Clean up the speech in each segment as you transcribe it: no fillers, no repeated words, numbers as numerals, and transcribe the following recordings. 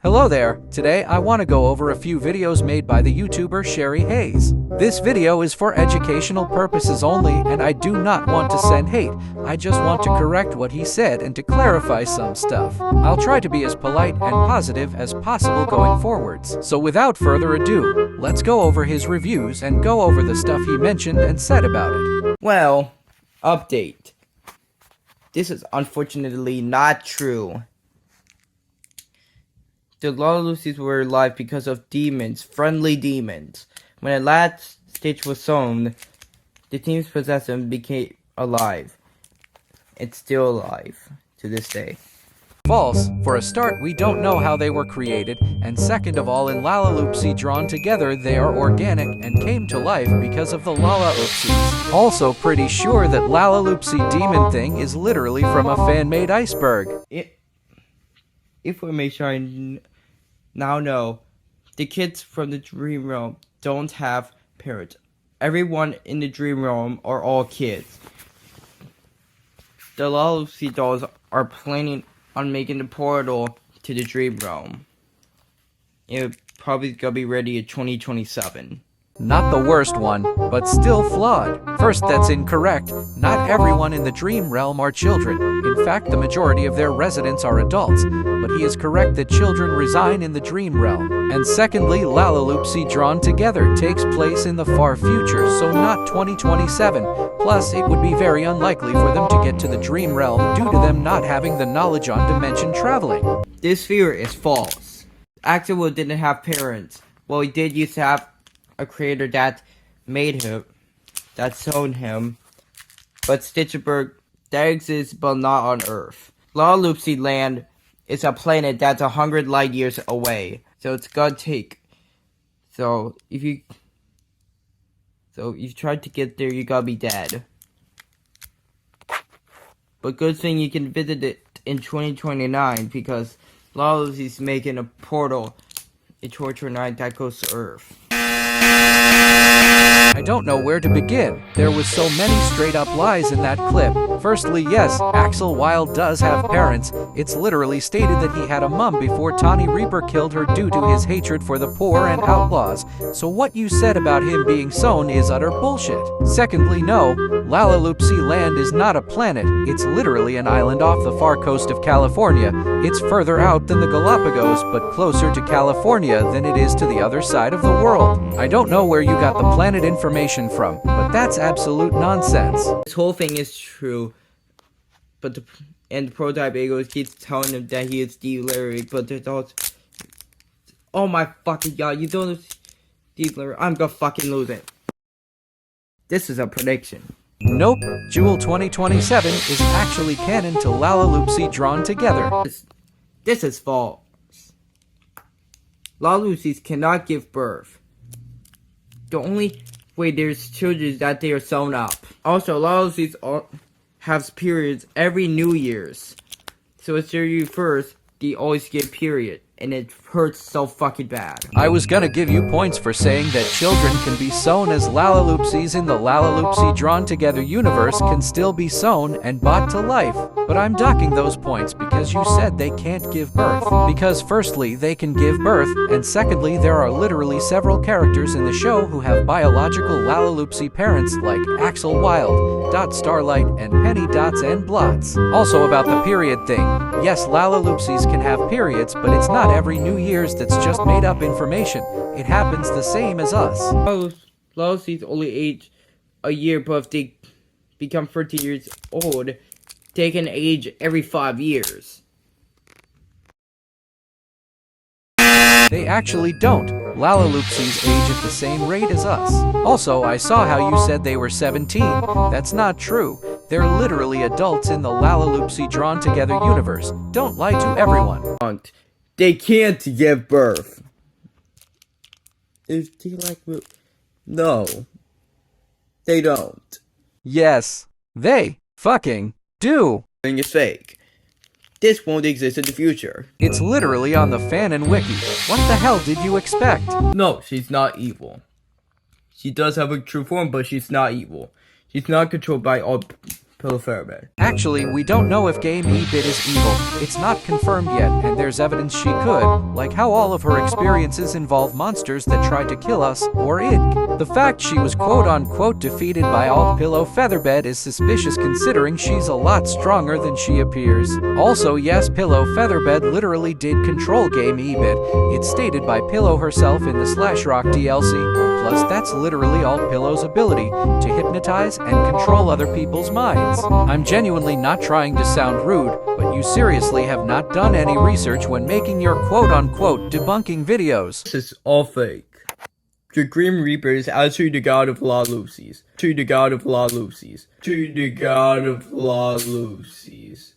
Hello there, today I want to go over a few videos made by the YouTuber Sherry Hayes. This video is for educational purposes only and I do not want to send hate, I just want to correct what he said and to clarify some stuff. I'll try to be as polite and positive as possible going forwards. So without further ado, let's go over his reviews and go over the stuff he mentioned and said about it. Well, update. This is unfortunately not true. The Lucy's were alive because of demons, friendly demons. When the last stitch was sewn, the teams possessed them became alive. It's still alive to this day. False. For a start, we don't know how they were created, and second of all, in Lalaloopsy drawn together, they are organic and came to life because of the Lala-Oopsies. Also pretty sure that Lalaloopsy demon thing is literally from a fan-made iceberg. Information I now know, the kids from the dream realm don't have parents. Everyone in the dream realm are all kids. The Lala-Oopsie dolls are planning on making the portal to the dream realm. It's probably gonna be ready in 2027. Not the worst one, but still flawed. First, that's incorrect. Not everyone in the dream realm are children. In fact, the majority of their residents are adults. But he is correct that children reside in the dream realm. And secondly, Lalaloopsy drawn together takes place in the far future, so not 2027. Plus, it would be very unlikely for them to get to the dream realm due to them not having the knowledge on dimension traveling. This theory is false. Axel didn't have parents. Well, he did used to have a creator that made him, that sewn him, but Berg, that exists but not on Earth. Lalaloopsy Land is a planet that's 100 light years away, so it's gonna take. So if you try to get there, you gotta be dead. But good thing you can visit it in 2029 because Lalaloopsy's making a portal in 2029 that goes to Earth. I don't know where to begin. There was so many straight up lies in that clip. Firstly, yes, Axel Wild does have parents. It's literally stated that he had a mum before Tawny Reaper killed her due to his hatred for the poor and outlaws. So what you said about him being sewn is utter bullshit. Secondly, no, Lalaloopsy Land is not a planet. It's literally an island off the far coast of California. It's further out than the Galapagos, but closer to California than it is to the other side of the world. I don't know where you got the planet information from, but that's absolute nonsense. This whole thing is true, but the prototype ego keeps telling him that he is deliric, but there's also, oh my fucking god, you don't deliric, I'm gonna fucking lose it. This is a prediction. Nope, Jewel 2027 is actually canon to Lalaloopsy drawn together. This is false. Lalaloopsies cannot give birth. The only way there's children is that they are sewn up. Also, Lalaloopsies have periods every New Year's. So it's their first, they always get period. And it hurts so fucking bad. I was gonna give you points for saying that children can be sewn as Lalaloopsies in the Lalaloopsy drawn together universe can still be sewn and brought to life. But I'm docking those points because you said they can't give birth. Because firstly, they can give birth, and secondly, there are literally several characters in the show who have biological Lalaloopsy parents like Axel Wild, Dot Starlight, and Penny Dots and Blots. Also about the period thing, yes, Lalaloopsies can have periods, but it's not every New Year's that's just made up information. It happens the same as us. Lalaloopsies only age a year, but if they become 30 years old, they can age every 5 years. They actually don't. Lalaloopsies age at the same rate as us. Also, I saw how you said they were 17. That's not true. They're literally adults in the Lalaloopsy drawn together universe. Don't lie to everyone. They can't give birth. If they like, no, they don't. Yes, they fucking do. Thing is fake. This won't exist in the future. It's literally on the fan and wiki. What the hell did you expect? No, she's not evil. She does have a true form, but she's not evil. She's not controlled by all Pillow Featherbed. Actually, we don't know if Game E-Bit is evil. It's not confirmed yet, and there's evidence she could, like how all of her experiences involve monsters that tried to kill us, or id. The fact she was quote-unquote defeated by Alt Pillow Featherbed is suspicious considering she's a lot stronger than she appears. Also, yes, Pillow Featherbed literally did control Game E-Bit. It's stated by Pillow herself in the /Rock DLC. Plus, that's literally Alt Pillow's ability to hypnotize and control other people's minds. I'm genuinely not trying to sound rude, but you seriously have not done any research when making your quote-unquote debunking videos. This is all fake. The Grim Reaper is actually the god of Lalusies. To the god of Lalusies. To the god of Lalusies.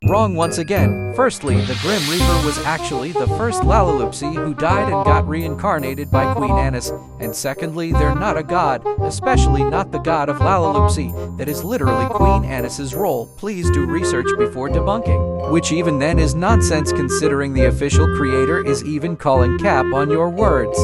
Wrong once again. Firstly, the Grim Reaper was actually the first Lalaloopsy who died and got reincarnated by Queen Annis. And secondly, they're not a god, especially not the god of Lalaloopsy. That is literally Queen Annis's role. Please do research before debunking. Which even then is nonsense considering the official creator is even calling cap on your words.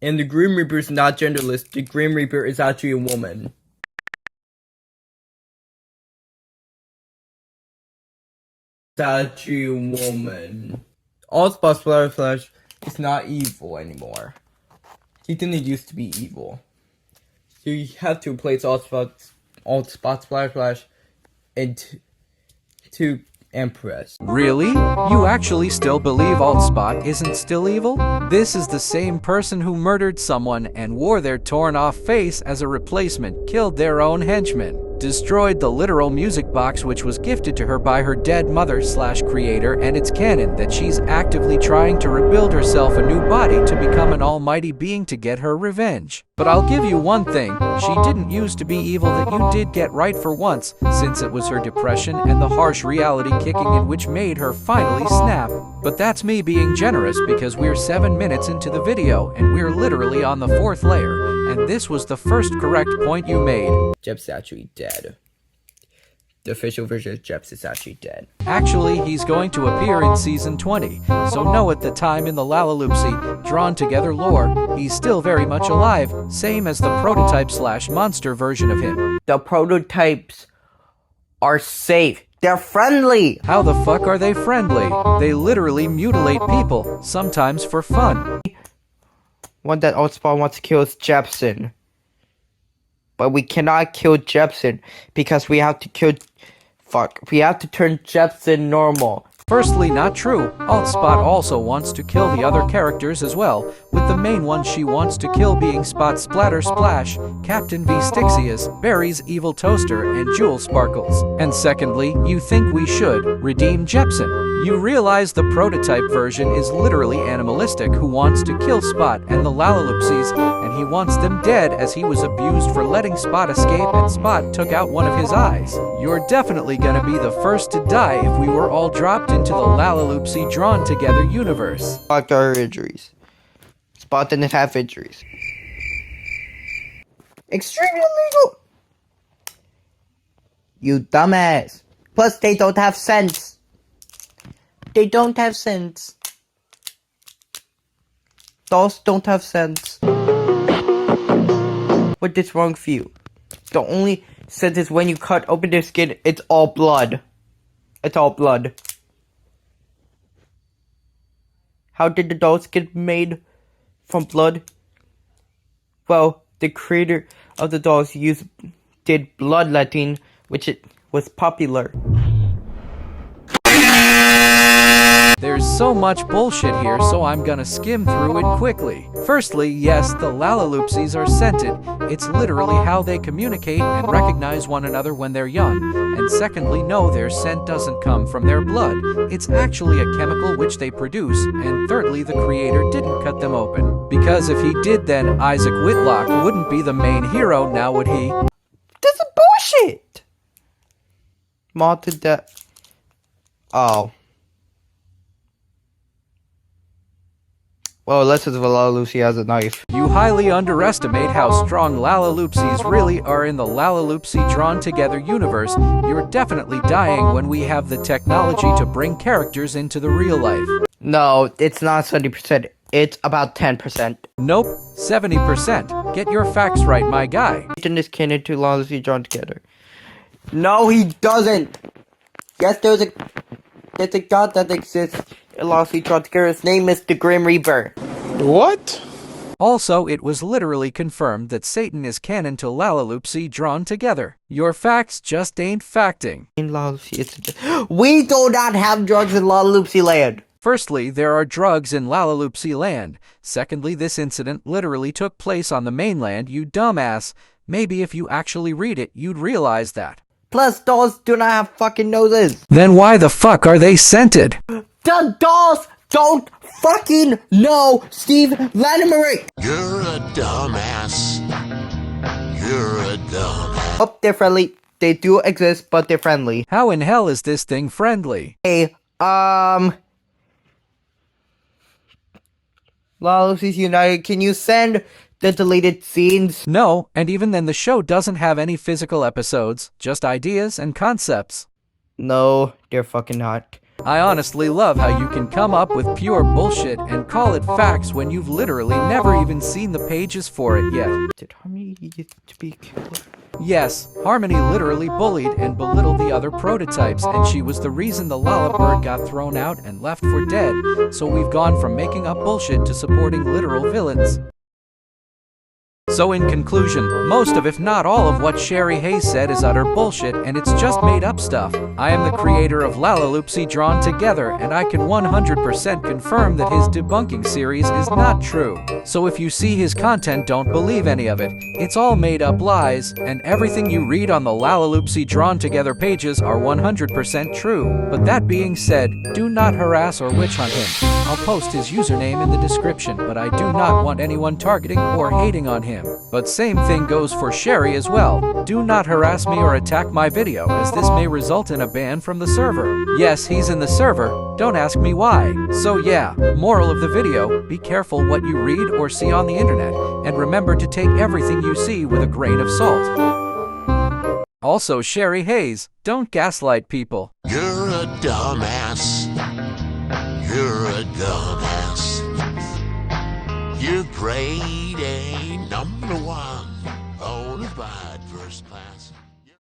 And the Grim Reaper is not genderless. The Grim Reaper is actually a woman. Statue woman. Allspot Splatterflash is not evil anymore. He didn't used to be evil. So you have to replace Allspot Splatterflash into Empress. Really? You actually still believe Altspot isn't still evil? This is the same person who murdered someone and wore their torn off face as a replacement, killed their own henchman, destroyed the literal music box which was gifted to her by her dead mother/creator, and it's canon that she's actively trying to rebuild herself a new body to become an almighty being to get her revenge. But I'll give you one thing, she didn't used to be evil that you did get right for once, since it was her depression and the harsh reality kicking in which made her finally snap. But that's me being generous because we're 7 minutes into the video and we're literally on the 4th layer, and this was the first correct point you made. Jep's actually dead. The official version of Jep's is actually dead. Actually, he's going to appear in Season 20, so know at the time in the Lalaloopsy, drawn together lore, he's still very much alive, same as the prototype/monster version of him. The prototypes are safe. They're friendly! How the fuck are they friendly? They literally mutilate people, sometimes for fun. One that Allspot wants to kill is Jepson. But we cannot kill Jepson because we have to kill... we have to turn Jepson normal. Firstly, not true. Altspot also wants to kill the other characters as well, with the main one she wants to kill being Spot Splatter Splash, Captain V Stixius, Barry's Evil Toaster, and Jewel Sparkles. And secondly, you think we should redeem Jepson. You realize the prototype version is literally Animalistic, who wants to kill Spot and the Lalaloopsies, and he wants them dead as he was abused for letting Spot escape and Spot took out one of his eyes. You're definitely gonna be the first to die if we were all dropped into the Lalaloopsy drawn together universe. Spot got her injuries. Spot didn't have injuries. Extremely illegal! You dumbass. Plus, they don't have sense. They don't have sense. Dolls don't have sense. What is wrong with you? The only sense is when you cut open their skin, it's all blood. It's all blood. How did the dolls get made from blood? Well, the creator of the dolls did bloodletting, which it was popular. There's so much bullshit here, so I'm gonna skim through it quickly. Firstly, yes, the Lalaloopsies are scented. It's literally how they communicate and recognize one another when they're young. And secondly, no, their scent doesn't come from their blood. It's actually a chemical which they produce. And thirdly, the creator didn't cut them open. Because if he did, then Isaac Whitlock wouldn't be the main hero, now would he? This is bullshit! Mauled to death. Oh. Well, unless it's Lalaloopsy has a knife. You highly underestimate how strong Lalaloopsies really are in the Lalaloopsy drawn together universe. You're definitely dying when we have the technology to bring characters into the real life. No, it's not 70%. It's about 10%. Nope, 70%. Get your facts right, my guy. Satan is canon to lawlessly drawn together. No, he doesn't. Yes, there's a god that exists in lawlessly drawn together. His name is the Grim Reaper. What? Also, it was literally confirmed that Satan is canon to Lalaloopsy drawn together. Your facts just ain't facting. In lawlessly, we do not have drugs in Lalaloopsy land. Firstly, there are drugs in Lalaloopsy land. Secondly, this incident literally took place on the mainland, you dumbass. Maybe if you actually read it, you'd realize that. Plus, dolls do not have fucking noses. Then why the fuck are they scented? The dolls don't fucking know Steve Vanamery. You're a dumbass. You're a dumbass. Oh, they're friendly. They do exist, but they're friendly. How in hell is this thing friendly? Hey, Lawlessly United, can you send the deleted scenes? No, and even then the show doesn't have any physical episodes, just ideas and concepts. No, they're fucking not. I honestly love how you can come up with pure bullshit and call it facts when you've literally never even seen the pages for it yet. Did Harmony get to be killed? Yes, Harmony literally bullied and belittled the other prototypes, and she was the reason the Berg got thrown out and left for dead, so we've gone from making up bullshit to supporting literal villains. So in conclusion, most of if not all of what Sherry Hayes said is utter bullshit and it's just made up stuff. I am the creator of Lalaloopsy Drawn Together and I can 100% confirm that his debunking series is not true. So if you see his content, don't believe any of it. It's all made up lies, and everything you read on the Lalaloopsy Drawn Together pages are 100% true. But that being said, do not harass or witch hunt him. I'll post his username in the description, but I do not want anyone targeting or hating on him. But same thing goes for Sherry as well. Do not harass me or attack my video, as this may result in a ban from the server. Yes, he's in the server, don't ask me why. So yeah, moral of the video, be careful what you read or see on the internet, and remember to take everything you see with a grain of salt. Also, Sherry Hayes, don't gaslight people. You're a dumbass. You're a dumbass. You're grade A #1, bonafide first class.